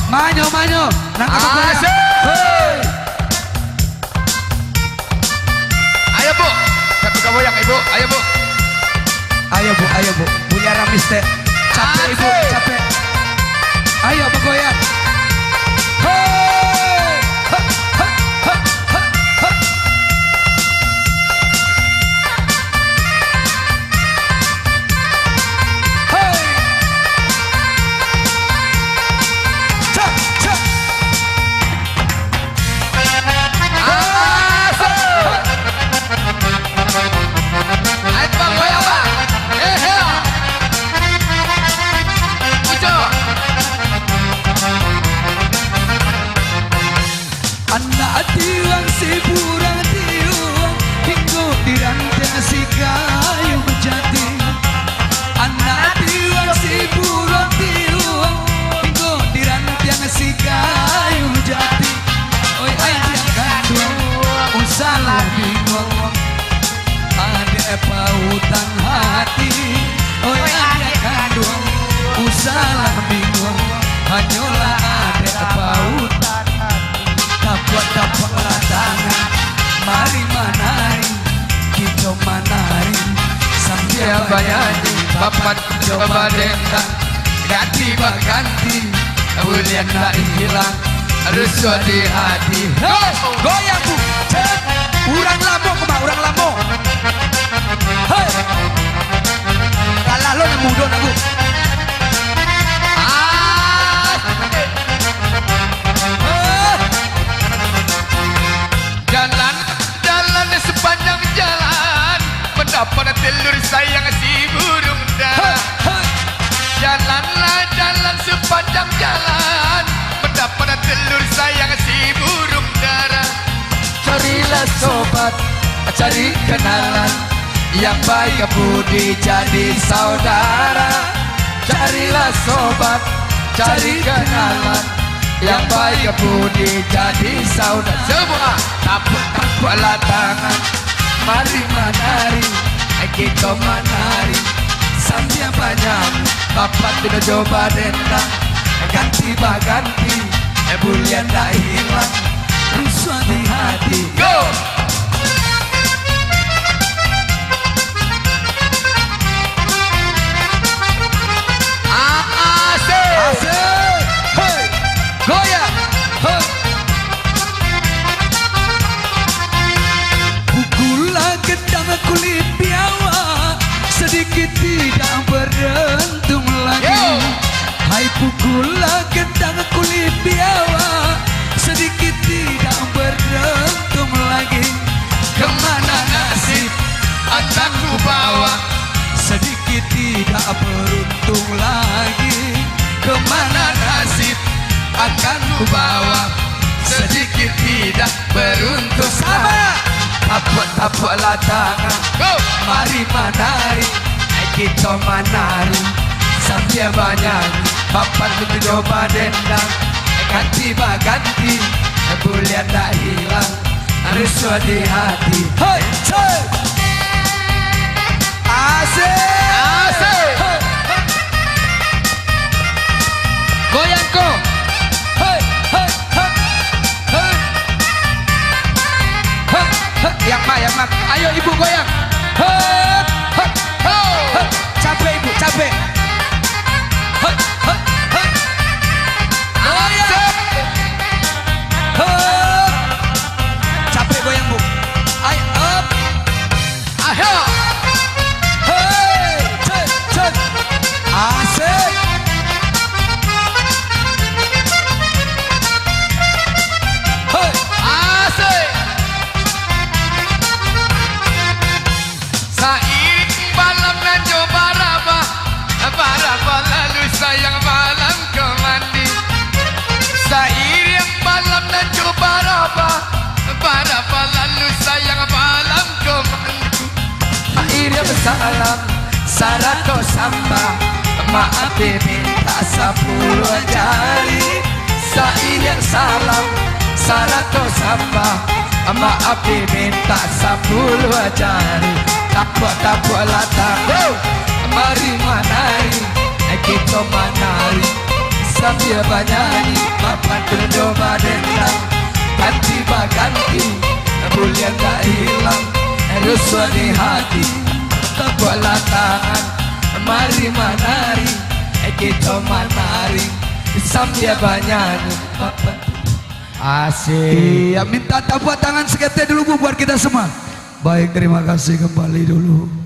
Manyo nang aku goyang. Ayo bu, satu goyang ibu, ayo bu. Ayo bu, punya ramis teh. Capek ibu, capek. Ayo bergoyang. Anak tiwang si burang tiwang hingga diranteng si kayu jati. Anak tiwang si burang tiwang hingga diranteng si kayu jati. Oi ayah kandung usalah bingung ada pautan hati. Oi ayah kandung usalah bingung hanyalah ada pautan. Dapat tangan, mari menari, kita menari sambil Bayani, bapak coba dendang, ganti ganti, bulian tak hilang, harus di hati. Goyang bu, cek, urang lambung kemana, urang lambung. Hei, kalah lo nang muda nang bu. Jalan sepanjang jalan mendapat telur sayang si burung dara. Jalanlah jalan sepanjang jalan mendapat telur sayang si burung dara. Carilah sobat, cari kenalan yang baik budi jadi saudara. Carilah sobat, cari kenalan yang baik budi jadi saudara. Semua Tapuklah tangan, mari menari, kita menari sambil banyak. Bapak tidak coba dendang, ganti baganti, bulian tak hilang, rusuh di hati. go. Asik, hei, goyang, hei. Pukullah gendang kulit biawak, sedikit tidak beruntung lagi. Hai pukullah gendang kulit biawak, sedikit tidak beruntung lagi. Kemana nasib Akan ku bawa sedikit tidak beruntung lagi. Kemana nasib akan ku bawa sedikit tidak beruntung. sama. Tapuklah tangan, Go. mari menari, kita menari sambil banyak. Bapak itu coba dendang, ganti baganti, bulian tak hilang, harus di hati. Hei, cek, asik, Asik. Hei, goyang ko. Hei, hei, hei, hei. Hei, hei. Yang mak, ayo ibu goyang. Hei, hei, hei. Capek ibu, capek. Hei, hei, hei. Goyang. Hei. Capek goyang bu. Ayo up. Ayo. Hei, cek, cek. Asik. Hei. Asik. Said malam dan coba raba, baraba lalu sayang malam ke mandi. Said yang malam dan coba raba, baraba lalu sayang malam ke mandi. Air yang salam, sarato samba, maaf minta 10 jari. Said yang salam, sarato samba, maaf minta 10 jari. Tapuk-tapuklah tangan, mari menari, kita menari sambil banyanyi papan coba dendang ganti baganti bulian gak hilang rusuh di hati bola tangan mari menari kita menari sambil banyanyi papan Asik. Minta tepuk tangan seketik dulu Bu buat kita semua. Baik, terima kasih kembali dulu.